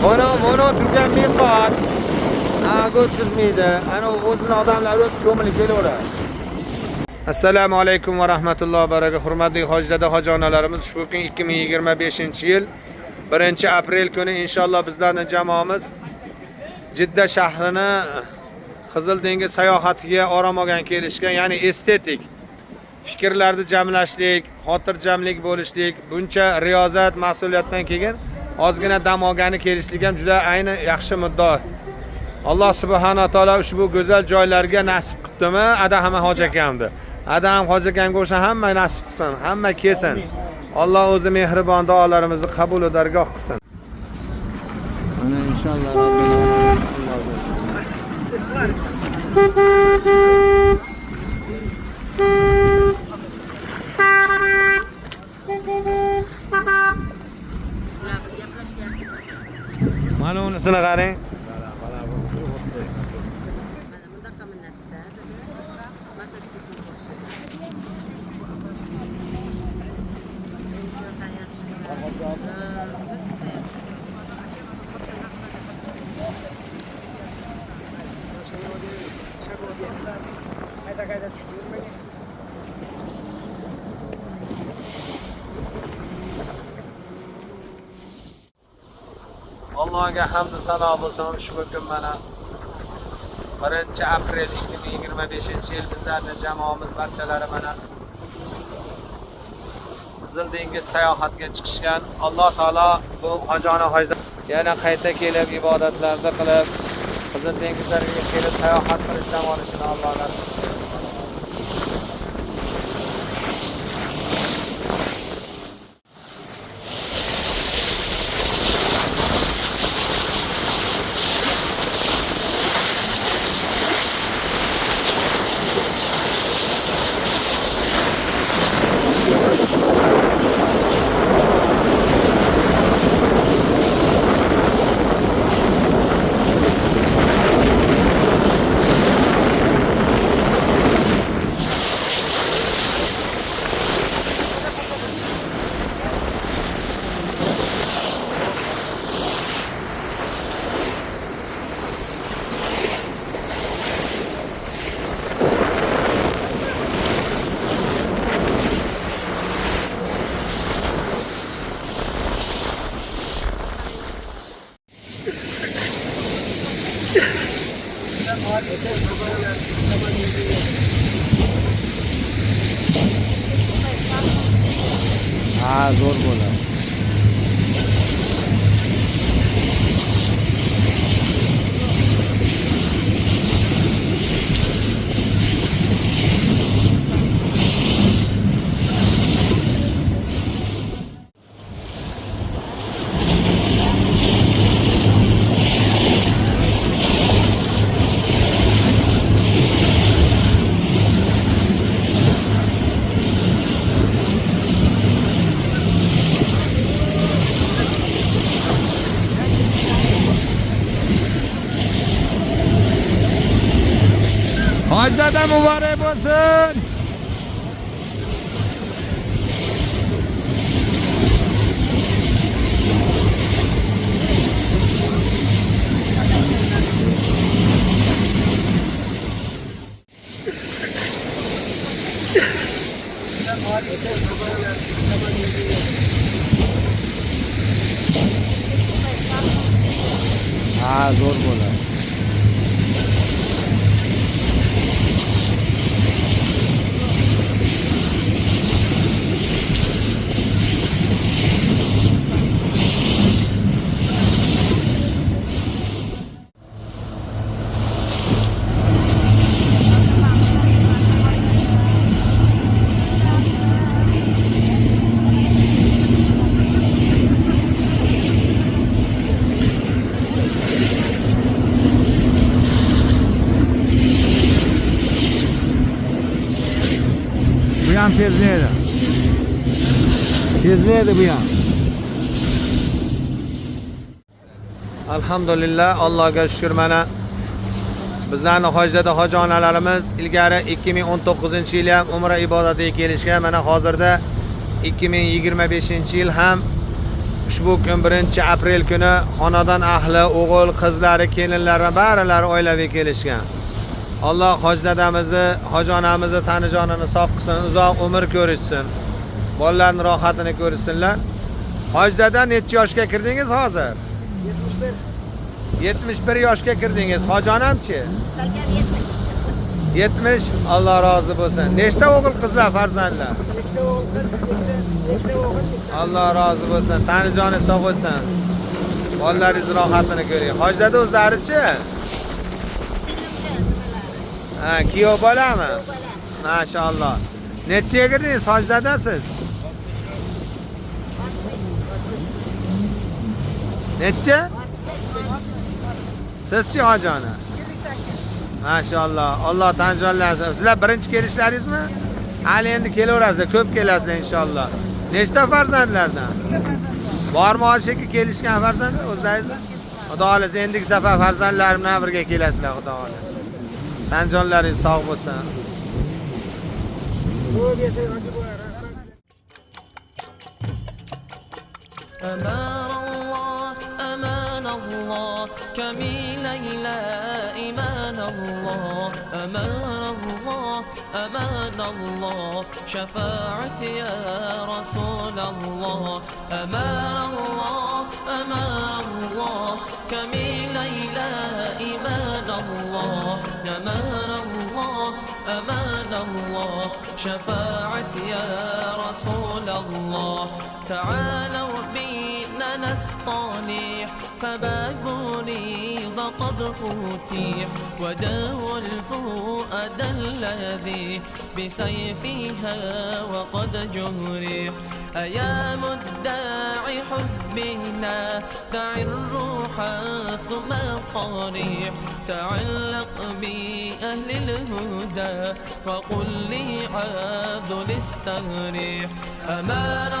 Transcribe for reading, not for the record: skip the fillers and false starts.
Mana turgan mehmon. O'tkazmaydi. Ana o'zini odamlar o'tib cho'milib kelaveradi. Assalomu alaykum va rahmatullohi va barakatuh. Hurmatli hojidada hojonalarimiz, shu kun 2025-yil 1-aprel kuni inshaalloh bizlarning jamoamiz Jidda shahrini Qizil dengiz sayohatiga orom olgan kelishgan, ya'ni estetik fikrlarni jamlashlik, xotirjamlik bo'lishlik, buncha riyozat, mas'uliyatdan keyin ozgina dam olgani kelishlik ham juda ayni yaxshi muddao. Alloh subhanahu va taolo ushbu go'zal joylarga nasib qildimi? Adaham hojakamdi. Adaham hojakamga o'sha hamma nasib qilsin, hamma kelsin. Alloh o'zi mehribon, duolarimizni qabul va dargoh qilsin. Ana inshaalloh Mana unisini qarang. Allohga hamd va sano bo'lsin. Ushbu kun mana 1-aprel 2025-yil bizlarning jamoamiz barchalari mana Qizil dengiz sayohatiga chiqishgan. Alloh taolo bu hojona hojda yana qayta kelib ibodatlarni qilib, Qizil dengizlarga kelib sayohat qilishdan olishini Alloh nasib qilsin. zo'r bo'ladi. Hojda muborak bo'lsin. Zo'r bo'ladi. Bu yan tezleydi. Tezleydi bu yan. Alhamdulillah, Allohga shukr. Mana bizlarning hojda hojonalarimiz ilgari 2019-yil ham umra ibodatiga kelishgan. Mana hozirda 2025-yil ham Ushbu kun 1-aprel kuni xonadon ahli, o'g'il, qizlari, kelinlari barilari oilaviy kelishgan. Alloh hoji dadamizni, hoji onamizni tanijonini sog' qilsin, uzoq umr ko'rishsin. Bolalarning rohatini ko'rsinlar. Hoji dada necha yoshga kirdingiz hozir? 71 yoshga kirdingiz. Hoji onamchi? 70. Alloh rozi bo'lsin. Nechta o'g'il, qizlar, farzandlar? Alloh rozi bo'lsin. Tanijoni sog' bo'lsin. Bolalaringiz rohatini ko'ring. Hoji dada o'zlarichi? Ha, kuyov bolami? Mashalloh. Nechaga kirdingiz hoji dada siz? Necha? Sizchi hoji ona? Mashalloh. Alloh tanjonlarni. Sizlar birinchi kelishlaringizmi? Hali endi kelaverasizlar, ko'p kelasizlar inshaalloh. Nechta farzandlardan? Bormi hozirki kelishgan farzandlar o'zlaringizlar? Xudo xolasa endigi safar farzandlarim bilan birga kelasizlar, xudo xolasa. Tanjonlaringiz sog' bo'lsin. أمان الله كميل إلى إيمان الله أمان الله شفاعة يا رسول الله أمان الله كميل إلى إيمان الله أمان الله شفاعة يا رسول الله تعالوا بنا نستطيع فبابوني قد فتح وداوى الفؤاد الذي بسيفها وقد جرح أيام الداعي حبنا دع الروح ثم الطريح تعلق بأهل الهدى وقل لي عاد استريح أمان